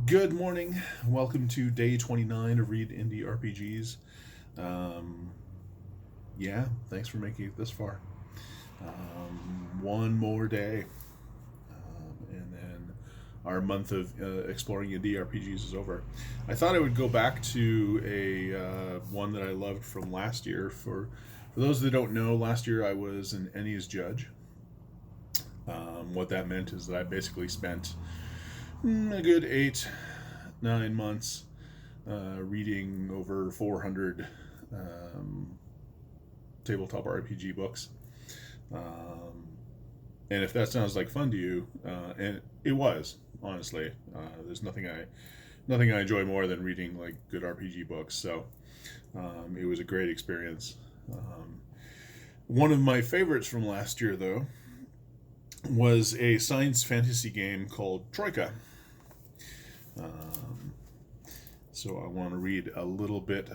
Good morning. Welcome to day 29 of Read Indie RPGs. Um, yeah, thanks for making it this far. One more day, and then our month of exploring indie RPGs is over. I thought I would go back to a one that I loved from last year. For those that don't know, last year I was an ENnies judge. What that meant is that I basically spent a good 8, 9 months reading over 400 tabletop RPG books. And if that sounds like fun to you, and it was, honestly, there's nothing I enjoy more than reading like good RPG books. So it was a great experience. One of my favorites from last year, though, was a science fantasy game called Troika. So I want to read a little bit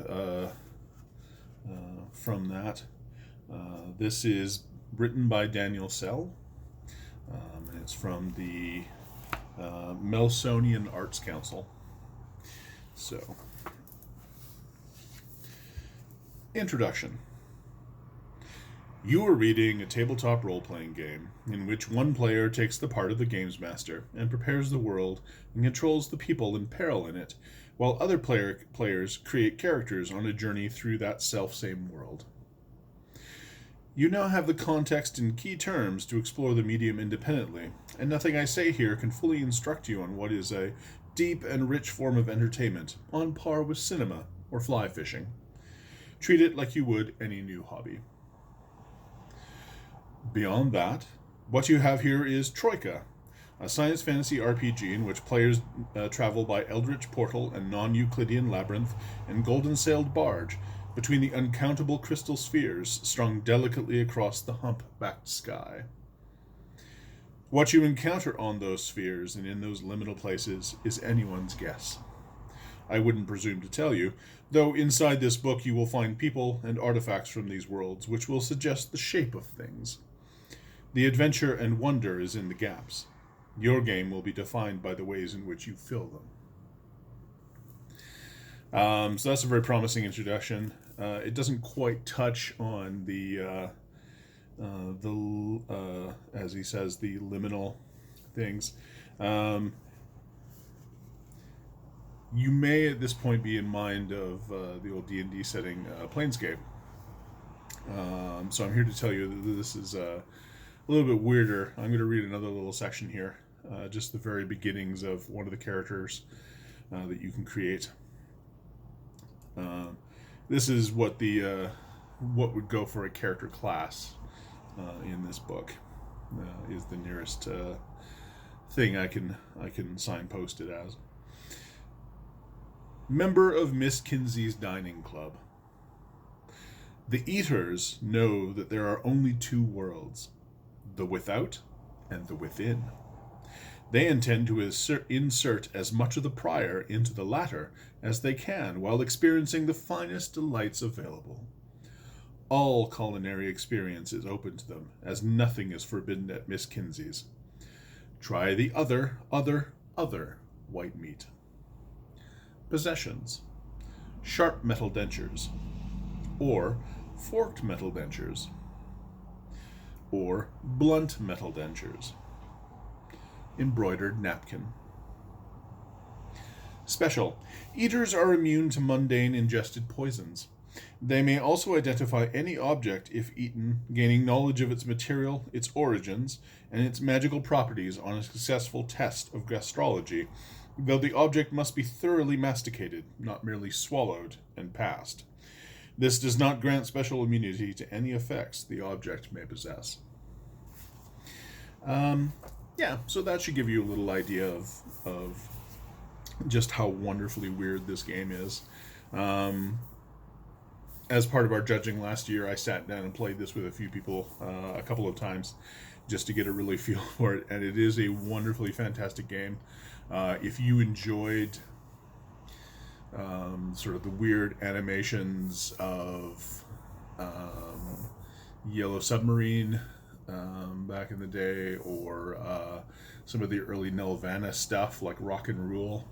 from that. This is written by Daniel Sell, and it's from the Melsonian Arts Council. So, introduction. You are reading a tabletop role playing game in which one player takes the part of the games master and prepares the world and controls the people in peril in it, while other players create characters on a journey through that self-same world. You now have the context and key terms to explore the medium independently, and nothing I say here can fully instruct you on what is a deep and rich form of entertainment, on par with cinema or fly fishing. Treat it like you would any new hobby. Beyond that, what you have here is Troika, a science fantasy RPG in which players travel by Eldritch Portal and non-Euclidean Labyrinth and golden-sailed barge between the uncountable crystal spheres strung delicately across the hump-backed sky. What you encounter on those spheres and in those liminal places is anyone's guess. I wouldn't presume to tell you, though inside this book you will find people and artifacts from these worlds which will suggest the shape of things. The adventure and wonder is in the gaps. Your game will be defined by the ways in which you fill them. So that's a very promising introduction. It doesn't quite touch on the as he says, the liminal things. You may at this point be in mind of the old D&D setting, Planescape. So I'm here to tell you that this is a little bit weirder. I'm going to read another little section here, just the very beginnings of one of the characters that you can create. This is what what would go for a character class in this book. Is the nearest thing I can signpost it as. Member of Miss Kinsey's Dining Club. The Eaters know that there are only two worlds, the without and the within. They intend to insert as much of the prior into the latter as they can while experiencing the finest delights available. All culinary experience is open to them, as nothing is forbidden at Miss Kinsey's. Try the other white meat. Possessions. Sharp metal dentures. Or forked metal dentures. Or blunt metal dentures. Embroidered napkin. Special. Eaters are immune to mundane ingested poisons. They may also identify any object if eaten, gaining knowledge of its material, its origins, and its magical properties on a successful test of gastrology, though the object must be thoroughly masticated, not merely swallowed and passed. This does not grant special immunity to any effects the object may possess. So that should give you a little idea of just how wonderfully weird this game is. As part of our judging last year, I sat down and played this with a few people a couple of times just to get a really feel for it, and it is a wonderfully fantastic game. If you enjoyed sort of the weird animations of Yellow Submarine back in the day, or some of the early Nelvana stuff like Rock and Rule,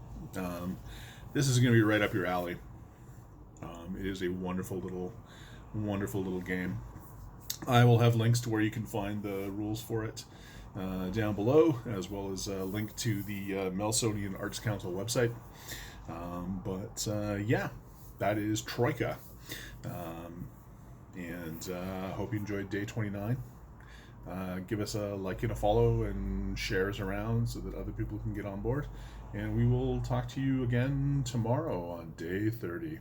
This is going to be right up your alley. It is a wonderful little game. I will have links to where you can find the rules for it down below, as well as a link to the Melsonian Arts Council website. Yeah, that is Troika. And hope you enjoyed day 29. Give us a like and a follow and share us around so that other people can get on board. And we will talk to you again tomorrow on day 30.